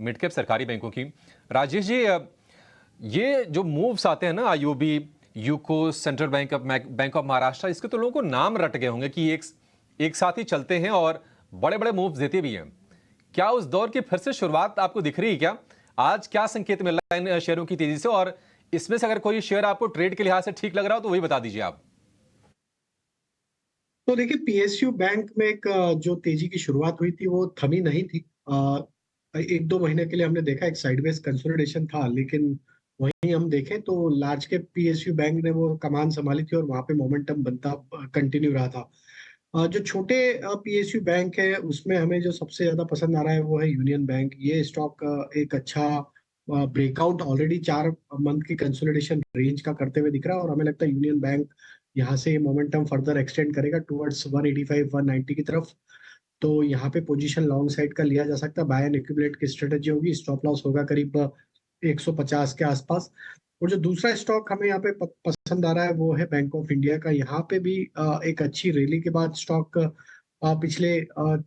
Mid cap सरकारी बैंकों की। राजेश जी, ये जो मूव्स आते हैं ना, IOB, UCO, central bank of Maharashtra, इसके तो लोगों को नाम रट गए होंगे कि एक साथ ही चलते हैं और बड़े बड़े मूव्स देते भी हैं। क्या उस दौर की फिर से शुरुआत आपको दिख रही है क्या? आज क्या संकेत मिल रहा है इन शेयरों की तेजी से, और इसमें से अगर कोई शेयर आपको ट्रेड के लिहाज से ठीक लग रहा हो तो वही बता दीजिए आप। तो देखिए, पीएसयू बैंक में एक जो तेजी की शुरुआत हुई थी वो थमी नहीं थी। एक दो महीने के लिए हमने देखा एक साइडवेज कंसोलिडेशन था, लेकिन वहीं हम देखें तो लार्ज कैप पीएसयू बैंक ने वो कमान संभाली थी और वहां पे मोमेंटम बनता कंटिन्यू रहा था। जो छोटे पीएसयू बैंक है उसमें हमें जो सबसे ज्यादा पसंद आ रहा है वो है यूनियन बैंक। ये स्टॉक एक अच्छा ब्रेकआउट ऑलरेडी 4 मंथ की कंसोलिडेशन रेंज का करते हुए दिख रहा है, और हमें लगता है यूनियन बैंक यहाँ से मोमेंटम फर्दर एक्सटेंड करेगा टुवर्ड्स 185 190 की तरफ। तो यहाँ पे पोजीशन लॉन्ग साइड का लिया जा सकता है। बाय एंड एक्यूमुलेट की स्ट्रेटेजी होगी, स्टॉप लॉस होगा करीब 150 के आसपास। और जो दूसरा स्टॉक हमें यहाँ पे पसंद आ रहा है वो है बैंक ऑफ इंडिया का। यहाँ पे भी एक अच्छी रैली के बाद स्टॉक पिछले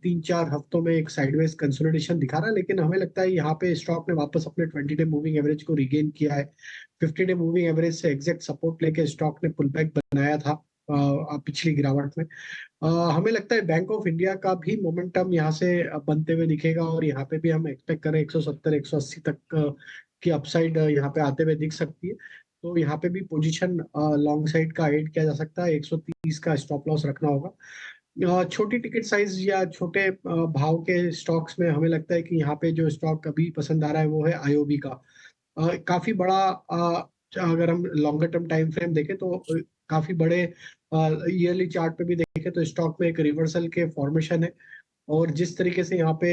3-4 हफ्तों में एक साइडवेज कंसोलिडेशन दिखा रहा है, लेकिन हमें लगता है यहाँ पे स्टॉक ने वापस अपने 20 डे मूविंग एवरेज को रिगेन किया है। 50 डे मूविंग एवरेज से एग्जैक्ट सपोर्ट लेके स्टॉक ने पुल बैक बनाया था पिछली गिरावट में। हमें लगता है बैंक ऑफ इंडिया का भी मोमेंटम यहाँ से बनते हुए दिखेगा, और यहाँ पे भी हम एक्सपेक्ट करें 170 180 तक की अपसाइड यहाँ पे आते हुए दिख सकती है। तो यहाँ पे भी पोजीशन लॉन्ग साइड का ऐड किया जा सकता है। 130 का स्टॉप लॉस रखना होगा। छोटी टिकट साइज या छोटे भाव के स्टॉक्स में हमें लगता है कि यहाँ पे जो स्टॉक अभी पसंद आ रहा है वो है आईओबी का। काफी बड़ा अगर हम लॉन्गर टर्म टाइम फ्रेम देखें तो काफी बड़े ईयरली चार्ट पे भी देखें तो स्टॉक में एक रिवर्सल के फॉर्मेशन है। और जिस तरीके से यहाँ पे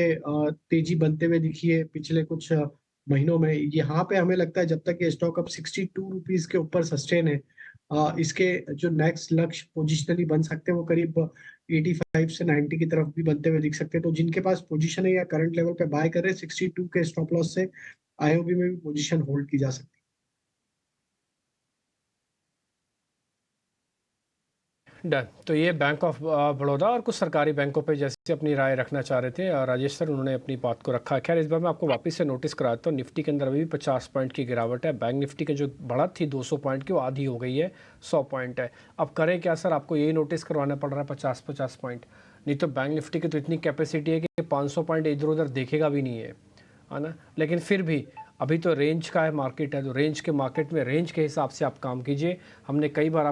तेजी बनते हुए दिखी है पिछले कुछ महीनों में, यहाँ पे हमें लगता है जब तक ये स्टॉक अब 62 रुपीज के ऊपर सस्टेन है, इसके जो नेक्स्ट लक्ष्य पोजिशनली बन सकते हैं वो करीब 85 से 90 की तरफ भी बनते हुए दिख सकते हैं। तो जिनके पास पोजीशन है या करंट लेवल पे बाय कर रहे हैं 62 के स्टॉप लॉस से आईओबी में भी पोजीशन होल्ड की जा सकती है। डन। तो ये बैंक ऑफ बड़ौदा और कुछ सरकारी बैंकों पे जैसे अपनी राय रखना चाह रहे थे राजेश सर, उन्होंने अपनी बात को रखा। खैर, इस बार मैं आपको वापस से नोटिस करा देता हूँ, निफ्टी के अंदर अभी भी 50 पॉइंट की गिरावट है। बैंक निफ्टी के जो बढ़त थी 200 पॉइंट की, वो आधी हो गई है, 100 पॉइंट है। अब करें क्या सर, आपको यही नोटिस करवाना पड़ रहा है 50-50 पॉइंट। नहीं तो बैंक निफ्टी की तो इतनी कैपेसिटी है कि 500 पॉइंट इधर उधर देखेगा भी नहीं है ना। लेकिन फिर भी अभी तो रेंज का है मार्केट है, तो रेंज के मार्केट में रेंज के हिसाब से आप काम कीजिए। हमने कई बार